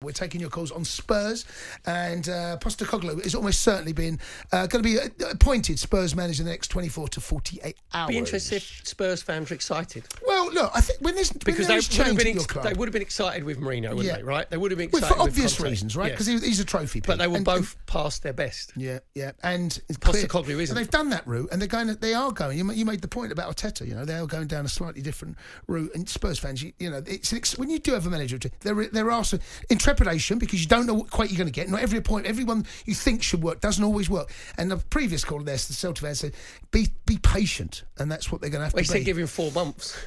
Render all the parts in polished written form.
We're taking your calls on Spurs, and Postecoglou is almost certainly going to be appointed Spurs manager in the next 24 to 48 hours. Be interested if Spurs fans are excited. Well, look, I think when there's change at your club, they would have been excited with Mourinho, wouldn't they? Right? They would have been well, excited for obvious with Conte. reasons, right? Because he's a trophy pick. But they were both past their best. Yeah, yeah, and Postecoglou isn't. And they've done that route, and they are going. You made the point about Arteta. You know, they are going down a slightly different route. And Spurs fans, you know, when you do have a manager, there are some in trepidation because you don't know what quite you're going to get. Not everyone you think should work doesn't always work. And the previous caller there, the Celtic fan said, be patient, and that's what they're going to have to be. He said give him 4 months.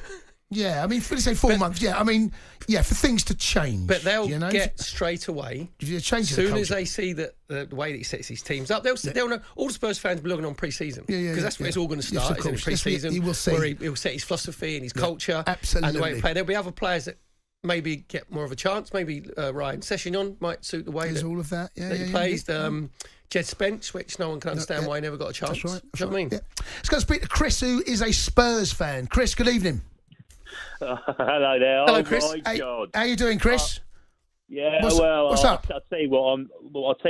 Yeah, I mean, for say 4 months. Yeah, I mean, yeah, for things to change. But they'll get straight away. If you change as soon as they see that the way that he sets his teams up, they'll know. All the Spurs fans will be looking on pre-season because that's where it's all going to start. Is in pre-season, you will see. Where he'll set his philosophy and his culture, absolutely, and the way he play. There'll be other players that maybe get more of a chance. Maybe Ryan Sessegnon might suit the way all of that. He plays. Jed Spence, which no one can understand why he never got a chance. That's right. Do you know what I mean? Yeah. Let's go speak to Chris, who is a Spurs fan. Chris, good evening. Hello there. Hello, Chris. My God. How you doing, Chris? What's up? I'll tell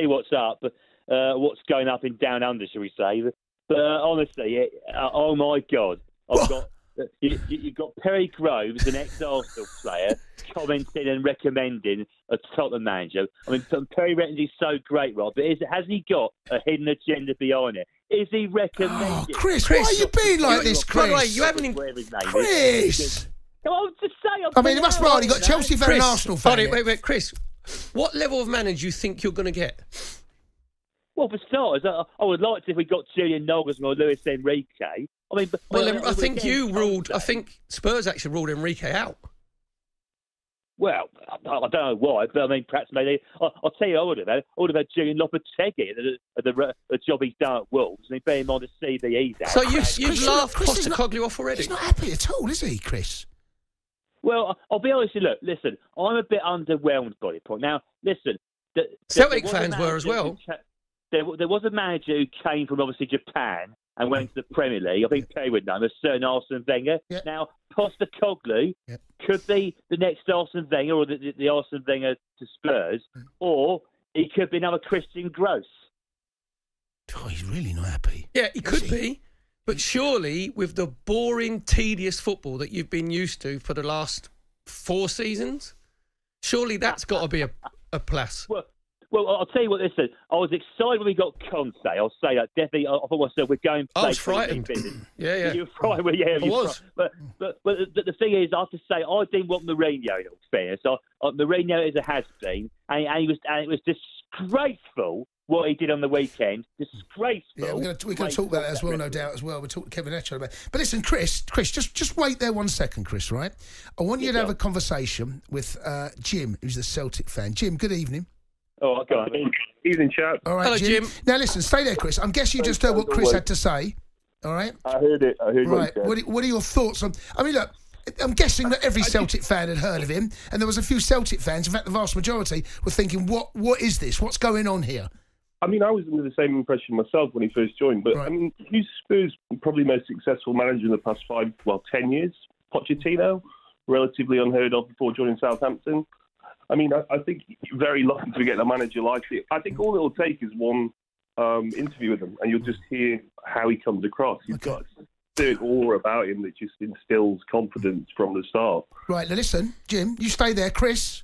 you what's up. What's going up in down under, shall we say? But honestly, oh my God, you've got Perry Groves, an ex-Arsenal player, commenting and recommending a Tottenham manager. I mean, Perry reckons he's so great, Rob, but hasn't he got a hidden agenda behind it? Is he recommending? Chris, why are you being like this, Chris? By the way, you haven't Chris! Come on, just say. I mean, it must be right. You got Chelsea fan and Arsenal fan. Wait, Chris. What level of manager do you think you're going to get? Well, for starters, I would like to if we got Julian Nagelsmann or Luis Enrique. I mean, I think you ruled. I think Spurs actually ruled Enrique out. Well, I don't know why, but I mean, perhaps maybe I'll tell you, I would have had Julian Lopetegui the job he's done at Wolves, and he bear in mind the CV he's at. So you've laughed Postecoglou off already. He's not happy at all, is he, Chris? Well, I'll be honest with you. Look, listen, I'm a bit underwhelmed by the point. Now, listen, Celtic fans were as well. There was a manager who came from obviously Japan and went to the Premier League. I think Perry would know him, a certain Arsene Wenger. Yeah. Now, Postecoglou could be the next Arsene Wenger or the Arsene Wenger to Spurs, or he could be another Christian Gross. Oh, he's really not happy. Yeah, he could be. But surely, with the boring, tedious football that you've been used to for the last 4 seasons, surely that's got to be a plus. Well, I'll tell you what this is. I was excited when we got Conte. I'll say that definitely. I thought myself, we're going. I was frightened. Yeah. You were frightened. Well, yeah, I was. But the thing is, I have to say, I didn't want Mourinho. In all fairness, Mourinho is a has-been, and it was disgraceful what he did on the weekend. Disgraceful. Yeah, we're going to talk about that as well, no doubt, as well. We'll talk to Kevin Etcher about it. But listen, Chris, just wait there 1 second, Chris, right? I want you to have a conversation with Jim, who's the Celtic fan. Jim, good evening. Oh, go on. Evening, chap. All right, hello, Jim. Now, listen, stay there, Chris. I'm guessing you just heard what Chris had to say. All right? I heard it. Right. What are your thoughts on... I mean, look, I'm guessing that every Celtic fan had heard of him, and there was a few Celtic fans, in fact, the vast majority, were thinking, what is this? What's going on here? I mean, I was under the same impression myself when he first joined, but, right. I mean, he's Spurs' probably most successful manager in the past 10 years. Pochettino, relatively unheard of before joining Southampton. I mean, I think you're very lucky to get a manager like it. I think all it'll take is one interview with him, and you'll just hear how he comes across. He's got a certain aura about him that just instills confidence from the start. Right, now listen, Jim, you stay there. Chris?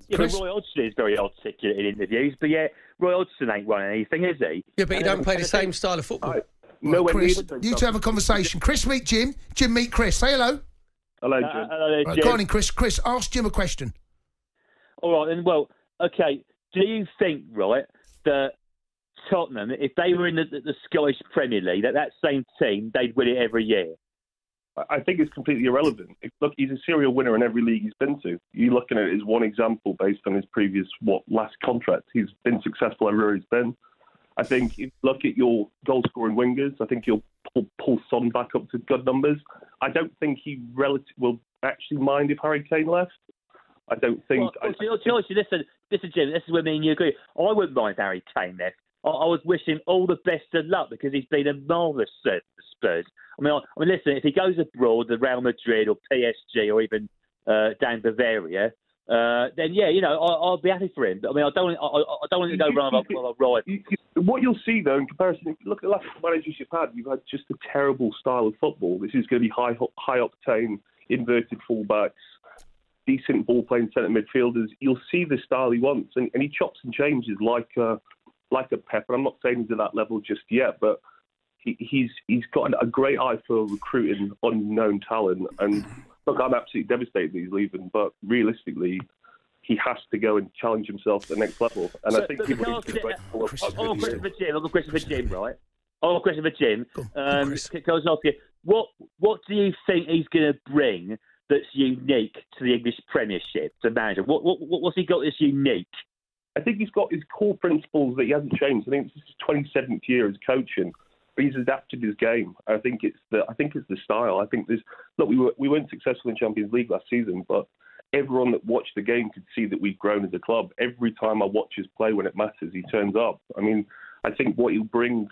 Yeah, but Roy Hodgson is very articulate in interviews, but yeah, Roy Hodgson ain't won anything, is he? Yeah, but he don't play the same style of football. No, Chris, you two have a conversation. Chris, meet Jim. Jim, meet Chris. Say hello. Hello, Jim. Hello there, Jim. Jim. Go on in, Chris. Chris, ask Jim a question. All right, then. Well, okay. Do you think, right, that Tottenham, if they were in the Scottish Premier League, that same team, they'd win it every year? I think it's completely irrelevant. Look, he's a serial winner in every league he's been to. You're looking at it as one example based on his previous, last contract. He's been successful everywhere he's been. I think if you look at your goal-scoring wingers, I think you'll pull Son back up to good numbers. I don't think he will actually mind if Harry Kane left. I don't think... Listen, Jim, this is where me and you agree. I wouldn't mind Harry Kane left. I was wishing all the best of luck because he's been a marvellous servant for Spurs. I mean, listen, if he goes abroad, the Real Madrid or PSG or even down Bavaria, then yeah, I'll be happy for him. But I mean, I don't want to go run a ride. What you'll see though, in comparison, if you look at the last managers you've had just a terrible style of football. This is going to be high octane, inverted fullbacks, decent ball playing centre midfielders. You'll see the style he wants, and he chops and changes like a Pep. And I'm not saying he's at that level just yet, but he's got a great eye for recruiting unknown talent. And look, I'm absolutely devastated that he's leaving, but realistically, he has to go and challenge himself to the next level. And I think people need to I've got a question for Jim, right? I've got a question for Jim. Can I ask you, what do you think he's going to bring that's unique to the English Premiership, the manager? What's he got that's unique? I think he's got his core principles that he hasn't changed. I think this is his 27th year as coaching. He's adapted his game. I think it's the style. I think we weren't successful in Champions League last season, but everyone that watched the game could see that we've grown as a club. Every time I watch his play when it matters, he turns up. I mean, I think what he'll bring,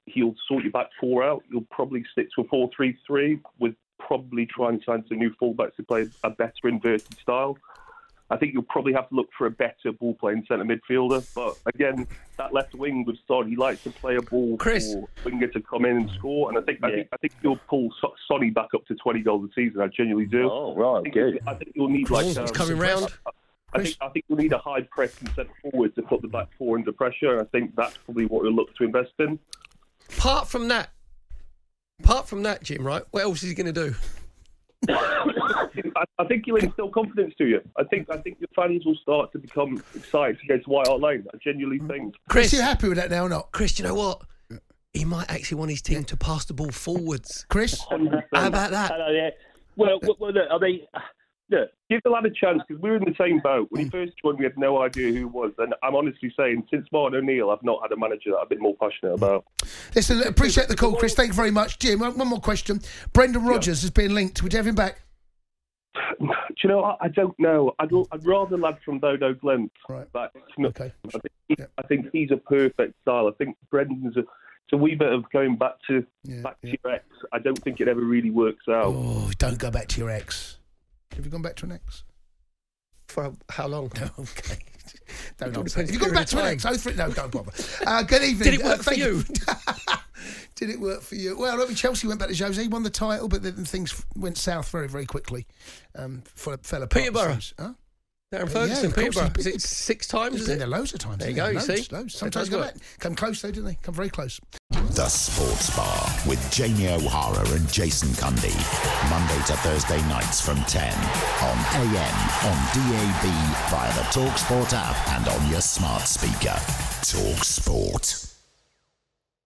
he'll sort your back four out. He'll probably stick to a 4-3-3 with probably try and sign some new fullbacks to play a better inverted style. I think you'll probably have to look for a better ball-playing centre midfielder. But again, that left wing with Son, he likes to play a ball for winger to come in and score. And I think he'll pull Sonny back up to 20 goals a season. I genuinely do. Oh, right, good. I think you'll need he's coming round. I think you'll need a high press and centre forward to put the back four under pressure. And I think that's probably what we'll look to invest in. Apart from that, Jim, right? What else is he going to do? I think he'll instill confidence to you. I think your fans will start to become excited to go to White Hart Lane. I genuinely think. Chris, are you happy with that now or not? Chris, you know what? He might actually want his team to pass the ball forwards. Chris, 100%. How about that? Yeah. Well, look, I mean, look, give the lad a chance because we were in the same boat. When he first joined, we had no idea who he was. And I'm honestly saying, since Martin O'Neill, I've not had a manager that I've been more passionate about. Listen, appreciate the call, Chris. Thank you very much. Jim, one more question. Brendan Rodgers has been linked. Would you have him back? Do you know, I don't know. I'd rather lad from Bodo Glent back. Okay. I think he's a perfect style. I think Brendan's a wee bit of going back to your ex. I don't think it ever really works out. Oh, don't go back to your ex. Have you gone back to an ex? For how long? Okay. Don't answer. Have you gone back to an ex? No, don't bother. Good evening. Did it work for you? Did it work for you? Well, I mean, Chelsea went back to Jose, won the title, but then things went south very, very quickly. Fell apart. Peterborough. Huh? Darren Ferguson, Peterborough. Is it 6 times? He's been there loads of times. There you go, loads, you see? Loads. Sometimes go back. Come close, though, didn't they? Come very close. The Sports Bar with Jamie O'Hara and Jason Cundy. Monday to Thursday nights from 10 on AM, on DAB, via the talkSPORT app and on your smart speaker. talkSPORT.